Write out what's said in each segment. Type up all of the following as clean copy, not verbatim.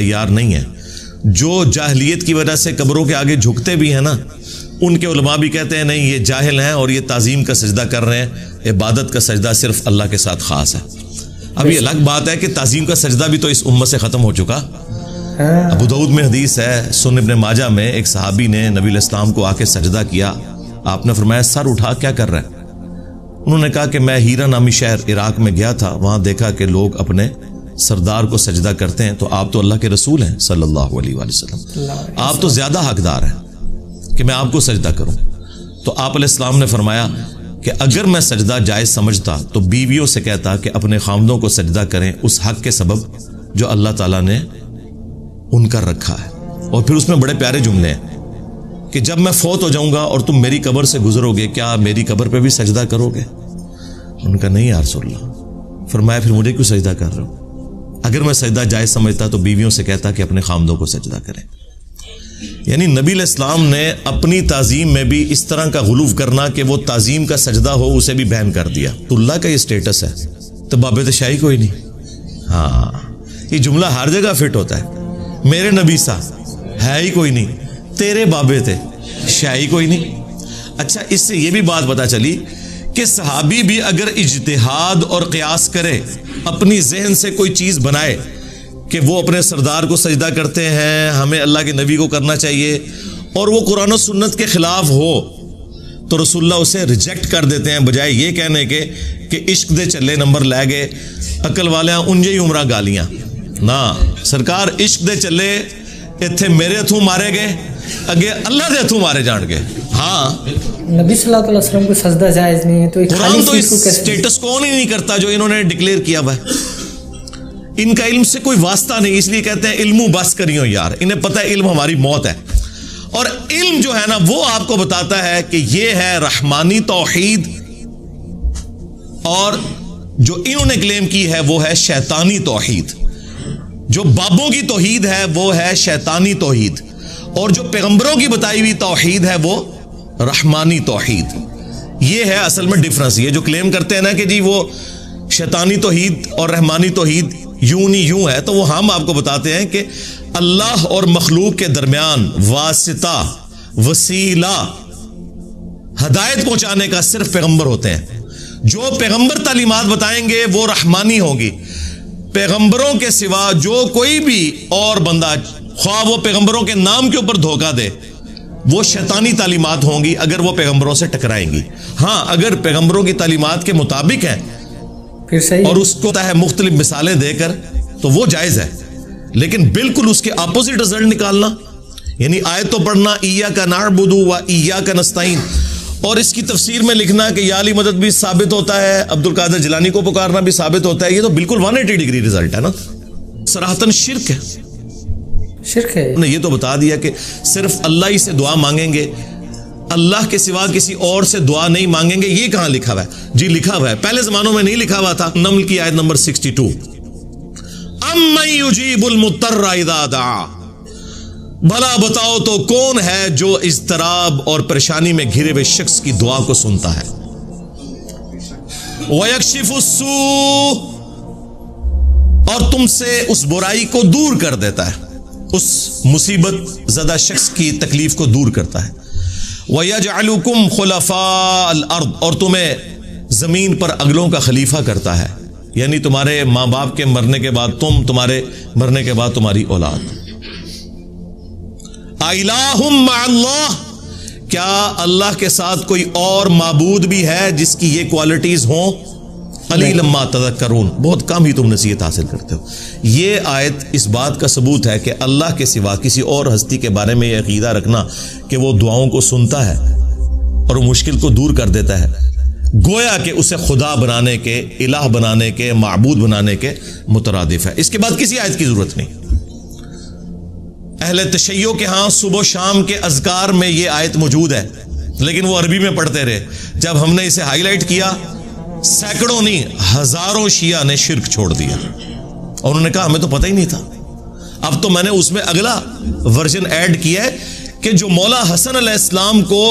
तैयार नहीं है। जो जाहलियत की वजह से कब्रों के आगे झुकते भी हैं ना, उनके उलमा भी कहते हैं नहीं, ये जाहिल हैं और ये ताज़ीम का सजदा कर रहे हैं। इबादत का सजदा सिर्फ अल्लाह के साथ ख़ास है। अब ये अलग बात है कि ताज़ीम का सजदा भी तो इस उम्मत से ख़त्म हो चुका। अबू दाऊद में हदीस है, सुन्न इब्न माजा में, एक सहाबी ने नबी अलैहिस्सलाम को आके सजदा किया। आपने फरमाया सर उठा, क्या कर रहा है? उन्होंने कहा कि मैं हीरा नामी शहर इराक में गया था, वहां देखा कि लोग अपने सरदार को सजदा करते हैं, तो आप तो अल्लाह के रसूल हैं सल्लल्लाहु अलैहि वसल्लम, आप तो ज्यादा हकदार हैं कि मैं आपको सजदा करूं। तो आप अलैहिस्सलाम ने फरमाया कि अगर मैं सजदा जायज समझता तो बीवियों से कहता कि अपने खामदों को सजदा करें उस हक के सबब जो अल्लाह ताला ने उनका रखा है। और फिर उसमें बड़े प्यारे जुमले हैं कि जब मैं फौत हो जाऊंगा और तुम मेरी कब्र से गुजरोगे, क्या मेरी कब्र पे भी सजदा करोगे? उनका नहीं या रसूलल्लाह। फरमाया फिर मुझे क्यों सजदा कर रहे हो? अगर मैं सजदा जायज समझता तो बीवियों से कहता कि अपने खामदों को सजदा करें। यानी नबी अलैहिस्सलाम ने अपनी ताज़ीम में भी इस तरह का गुलूफ करना कि वो ताज़ीम का सजदा हो, उसे भी बैन कर दिया। तो अल्लाह का ये स्टेटस है तो बाबे तो शाही कोई नहीं। हाँ, ये जुमला हर जगह फिट होता है। मेरे नबी सा है ही कोई नहीं, तेरे बाबे थे शाही कोई नहीं। अच्छा, इससे ये भी बात पता चली कि सहाबी भी अगर इज्तिहाद और क़ियास करे, अपनी जहन से कोई चीज बनाए कि वो अपने सरदार को सजदा करते हैं, हमें अल्लाह के नबी को करना चाहिए, और वो कुरान और सुन्नत के खिलाफ हो, तो रसूलुल्लाह उसे रिजेक्ट कर देते हैं, बजाय ये कहने के कि इश्क दे चले नंबर लै गए, अकल वाले उंजे ही उमरा गालियां ना। सरकार इश्क दे चले इत्थे मेरे हथों मारे गए, अगे अल्लाह दे हथों मारे जान गए। हाँ, नबी सल्लल्लाहु अलैहि वसल्लम को सजदा जायज नहीं है, तो कुरान तो इस स्टेटस को नहीं, नहीं करता जो इन्होंने डिक्लेयर किया हुआ है। इनका इल्म से कोई वास्ता नहीं, इसलिए कहते हैं इल्मू बस करियो यार। इन्हें पता है इल्म हमारी मौत है, और इल्म जो है ना वो आपको बताता है कि ये है रहमानी तौहीद, और जो इन्होंने क्लेम की है वो है शैतानी तौहीद। जो बाबों की तौहीद है वो है शैतानी तौहीद, और जो पैगंबरों की बताई हुई तौहीद है वो रहमानी तौहीद। ये है असल में डिफरेंस। ये जो क्लेम करते हैं ना कि जी वो शैतानी तौहीद और रहमानी तौहीद यूं नहीं यूं है, तो वो हम आपको बताते हैं कि अल्लाह और मखलूक के दरमियान वासिता, वसीला, हदायत पहुंचाने का सिर्फ पैगंबर होते हैं। जो पैगंबर तालीमात बताएंगे वो रहमानी होगी। पैगंबरों के सिवा जो कोई भी और बंदा, ख्वाह वो पैगंबरों के नाम के ऊपर धोखा दे, वो शैतानी तालीमात होंगी अगर वो पैगंबरों से टकराएंगी। हाँ, अगर पैगंबरों की तालीमात के मुताबिक है फिर सही, और उसको है मुख्तलिफ मिसालें देकर, तो वो जायज है। लेकिन बिल्कुल उसके अपोजिट रिजल्ट निकालना, यानी आयत तो पढ़ना इय्याका नअबुदु व इय्याका नस्तईन, और इसकी तफसीर में लिखना कि या अली मदद भी साबित होता है, अब्दुल कादिर जिलानी को पुकारना भी साबित होता है, ये तो बिल्कुल 180 डिग्री रिजल्ट है ना। सराहतन शिर्क है, शिर्क है। ये तो बता दिया कि सिर्फ अल्लाह ही से दुआ मांगेंगे, अल्लाह के सिवा किसी और से दुआ नहीं मांगेंगे। ये कहां लिखा हुआ है? जी लिखा हुआ है, पहले जमानों में नहीं लिखा हुआ था। नमल की आयत नंबर 62, अम्मन युजीबुल मुत्तर्रा इज़ा दआ, भला बताओ तो कौन है जो इज़्तिराब और परेशानी में घिरे हुए शख्स की दुआ को सुनता है। वयक्शिफुस सू, और तुमसे उस बुराई को दूर कर देता है, उस मुसीबत ज़दा शख्स की तकलीफ को दूर करता है। वयजअलुकुम खुलफाअल अर्द, और तुम्हें जमीन पर अगलों का खलीफा करता है, यानी तुम्हारे माँ बाप के मरने के बाद तुम, तुम्हारे मरने के बाद तुम्हारी औलाद। इलाहुम मअल्लाह, क्या अल्लाह के साथ कोई और माबूद भी है जिसकी ये क्वालिटीज हों? कलीलन मा तज़क्करून, बहुत कम ही तुम नसीहत हासिल करते हो। ये आयत इस बात का सबूत है कि अल्लाह के सिवा किसी और हस्ती के बारे में यह अकीदा रखना कि वो दुआओं को सुनता है और वो मुश्किल को दूर कर देता है, गोया कि उसे खुदा बनाने के, इलाह बनाने के, माबूद बनाने के मुतरादिफ है। इसके बाद किसी आयत की जरूरत नहीं। अहले तशय्यो के यहाँ सुबह शाम के अज़कार में ये आयत मौजूद है, लेकिन वो अरबी में पढ़ते रहे। जब हमने इसे हाईलाइट किया, सैकड़ों नहीं हजारों शिया ने शिर्क छोड़ दिया, और उन्होंने कहा हमें तो पता ही नहीं था। अब तो मैंने उसमें अगला वर्जन ऐड किया है कि जो मौला हसन अलैहिस्सलाम को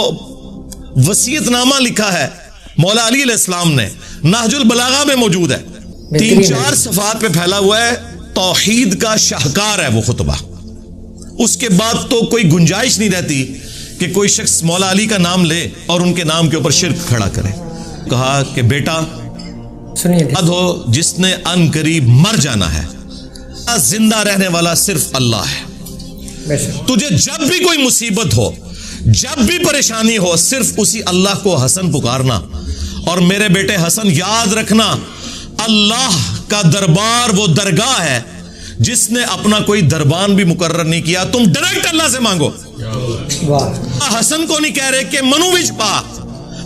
वसीयतनामा लिखा है मौला अली अलैहिस्सलाम ने, नहजुल बलागा में मौजूद है, 3-4 सफ़ात पे फैला हुआ है। तौहीद का शाहकार है वो खुतबा। उसके बाद तो कोई गुंजाइश नहीं रहती कि कोई शख्स मौला अली का नाम ले और उनके नाम के ऊपर शिर्क खड़ा करे। कहा कि बेटा सुनिए, याद हो जिसने अन करीब मर जाना है, जिंदा रहने वाला सिर्फ अल्लाह है। तुझे जब भी कोई मुसीबत हो, जब भी परेशानी हो, सिर्फ उसी अल्लाह को हसन पुकारना। और मेरे बेटे हसन याद रखना, अल्लाह का दरबार वो दरगाह है जिसने अपना कोई दरबान भी मुकर्रर नहीं किया। तुम डायरेक्ट अल्लाह से मांगो। हसन को नहीं कह रहे कि मनु विच पा,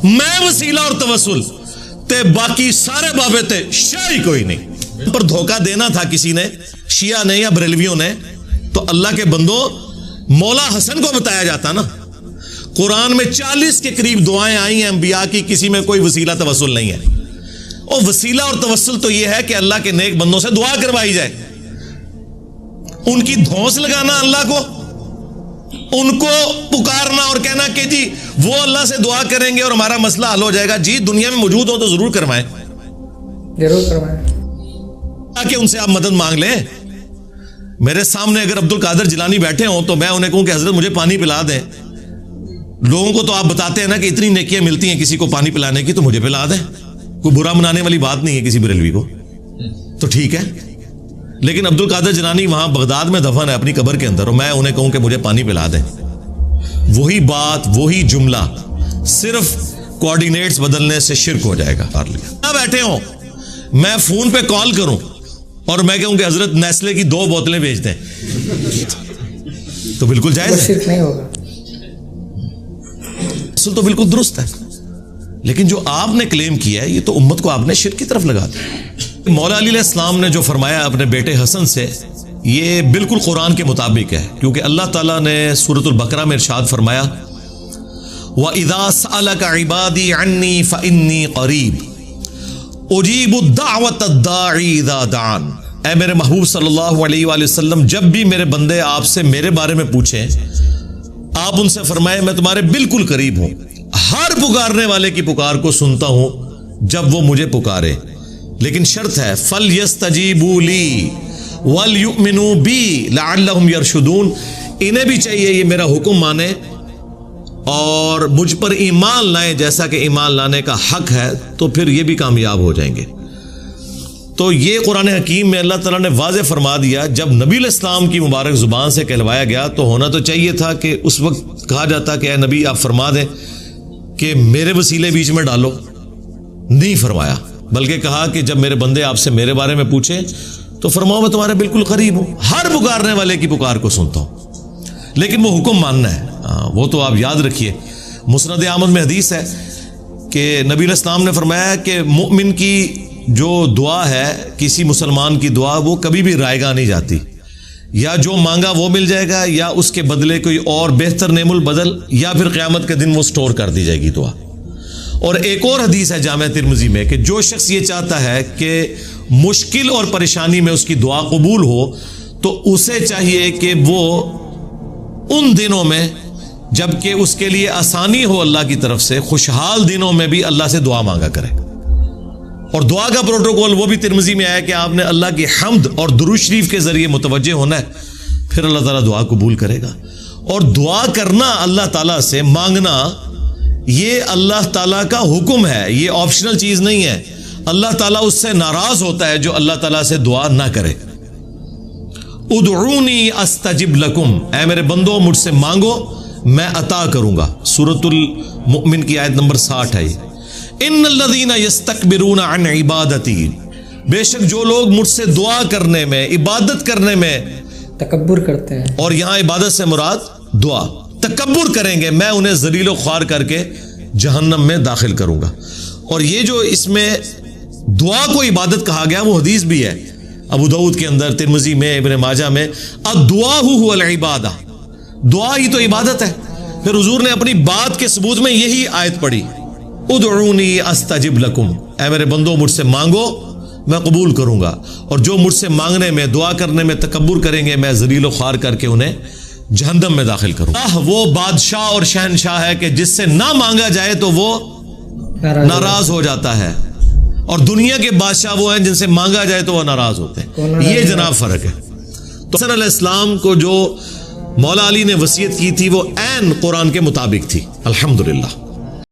मैं वसीला और तवसुल ते बाकी सारे बाबे ते शाही कोई नहीं। पर धोखा देना था किसी ने, शिया ने या बरेलवियों ने, तो अल्लाह के बंदो मौला हसन को बताया जाता ना। कुरान में 40 के करीब दुआएं आई हैं अंबिया की, किसी में कोई वसीला तवस्सुल नहीं है। और वसीला और तवस्सुल तो यह है कि अल्लाह के नेक बंदों से दुआ करवाई जाए, उनकी धौंस लगाना अल्लाह को, उनको पुकारना और कहना कि जी वो अल्लाह से दुआ करेंगे और हमारा मसला हल हो जाएगा। जी दुनिया में मौजूद हो तो जरूर करवाएं, जरूर करवाएं, ताकि उनसे आप मदद मांग लें। मेरे सामने अगर अब्दुल कादिर जिलानी बैठे हों तो मैं उन्हें कहूं कि हजरत मुझे पानी पिला दें। लोगों को तो आप बताते हैं ना कि इतनी नेकियां मिलती हैं किसी को पानी पिलाने की, तो मुझे पिला दें। कोई बुरा मनाने वाली बात नहीं है किसी बरेलवी को, तो ठीक है। लेकिन अब्दुल कादिर जिलानी वहां बगदाद में दफन है अपनी कब्र के अंदर, और मैं उन्हें कहूं कि मुझे पानी पिला दें। वही बात, वही जुमला, सिर्फ कोऑर्डिनेट्स बदलने से शिर्क हो जाएगा। बैठे हो, मैं फोन पे कॉल करूं और मैं कहूं कि हजरत नेस्ले की 2 बोतलें भेज दें, तो बिल्कुल जायज है, शिर्क नहीं होगा। तो बिल्कुल दुरुस्त है। लेकिन जो आपने क्लेम किया है, ये तो उम्मत को आपने शिर्क की तरफ लगा दिया। मौला अली अलैहिस्सलाम ने जो फरमाया अपने बेटे हसन से, ये बिल्कुल कुरान के मुताबिक है, क्योंकि अल्लाह ताला ने सूरतुल बकरा में इरशाद फरमाया, व इज़ा सअलका इबादी अन्नी फइन्नी क़रीब उजीबु दावत दाई इज़ा दान। ऐ मेरे महबूब सल्लल्लाहु अलैहि वसल्लम, जब भी मेरे बंदे आपसे मेरे बारे में पूछें, आप उनसे फरमाए मैं तुम्हारे बिल्कुल करीब हूं, हर पुकारने वाले की पुकार को सुनता हूं जब वो मुझे पुकारे। लेकिन शर्त है, फल यस्तजीबू ली वल युमिनू बी लअल्लहुम यरशुदून। इन्हें भी चाहिए ये मेरा हुक्म माने और मुझ पर ईमान लाए जैसा कि ईमान लाने का हक है, तो फिर ये भी कामयाब हो जाएंगे। तो ये कुरान हकीम में अल्लाह ताला ने वाज़ेह फरमा दिया। जब नबी इस्लाम की मुबारक जुबान से कहलवाया गया तो होना तो चाहिए था कि उस वक्त कहा जाता कि ऐ नबी आप फरमा दें कि मेरे वसीले बीच में डालो। नहीं फरमाया, बल्कि कहा कि जब मेरे बंदे आपसे मेरे बारे में पूछे तो फरमाओ मैं तुम्हारे बिल्कुल करीब हूं, हर पुकारने वाले की पुकार को सुनता हूं। लेकिन वो हुक्म मानना है, वो तो आप याद रखिए। मुस्नद अहमद में हदीस है कि नबी इस्लाम ने फरमाया कि मुमिन की जो दुआ है, किसी मुसलमान की दुआ, वो कभी भी रायगा नहीं जाती। या जो मांगा वो मिल जाएगा, या उसके बदले कोई और बेहतर नेमुल बदल, या फिर क़यामत के दिन वो स्टोर कर दी जाएगी दुआ। और एक और हदीस है जामे तिरमिज़ी में कि जो शख्स ये चाहता है कि मुश्किल और परेशानी में उसकी दुआ कबूल हो, तो उसे चाहिए कि वो उन दिनों में जबकि उसके लिए आसानी हो अल्लाह की तरफ से, खुशहाल दिनों में भी अल्लाह से दुआ मांगा करे। और दुआ का प्रोटोकॉल वो भी तिरमिज़ी में आया कि आपने अल्लाह की हम्द और दुरूद शरीफ के जरिए मुतवज्जे होना है, फिर अल्लाह ताला दुआ कबूल करेगा। और दुआ करना अल्लाह ताला से, मांगना, ये अल्लाह ताला का हुक्म है, ये ऑप्शनल चीज नहीं है। अल्लाह ताला उससे नाराज होता है जो अल्लाह ताला से दुआ ना करे। उदऊनी अस्तजिब लकुम, ऐ मेरे बंदो मुझसे मांगो मैं अता करूंगा। सूरतुल मुमिन की आयत नंबर 60 है। इन्नल्लज़ीना यस्तकबिरूना अन इबादती, बेशक जो लोग मुझसे दुआ करने में, इबादत करने में तकब्बुर करते हैं, और यहां इबादत से मुराद दुआ, तकब्बुर करेंगे, मैं उन्हें ज़लील ख्वार करके जहन्नम में दाखिल करूंगा। और ये जो इसमें दुआ को इबादत कहा गया वो हदीस भी है अबू दाऊद के अंदर, तिरमिज़ी में, इब्न माजा में, अद्दुआहु हुवल इबादा, दुआ ही तो इबादत है। फिर हुजूर ने अपनी बात के सबूत में यही आयत पढ़ी, उदऊनी अस्तजिब लकुम, ऐ मेरे बंदो मुझसे मांगो मैं कबूल करूंगा। और जो मुझसे मांगने में, दुआ करने में तकब्बुर करेंगे, मैं ज़लील ख्वार करके उन्हें जहन्नम में दाखिल करूंगा। वो बादशाह और शहनशाह है कि जिससे ना मांगा जाए तो वो नाराज हो जाता है। और दुनिया के बादशाह वो हैं जिनसे मांगा जाए तो वह नाराज होते हैं। ये जनाब फर्क है। तो हसन अलैहिस्सलाम को जो मौला अली ने वसीयत की थी वो ऐन कुरान के मुताबिक थी, अल्हम्दुलिल्लाह।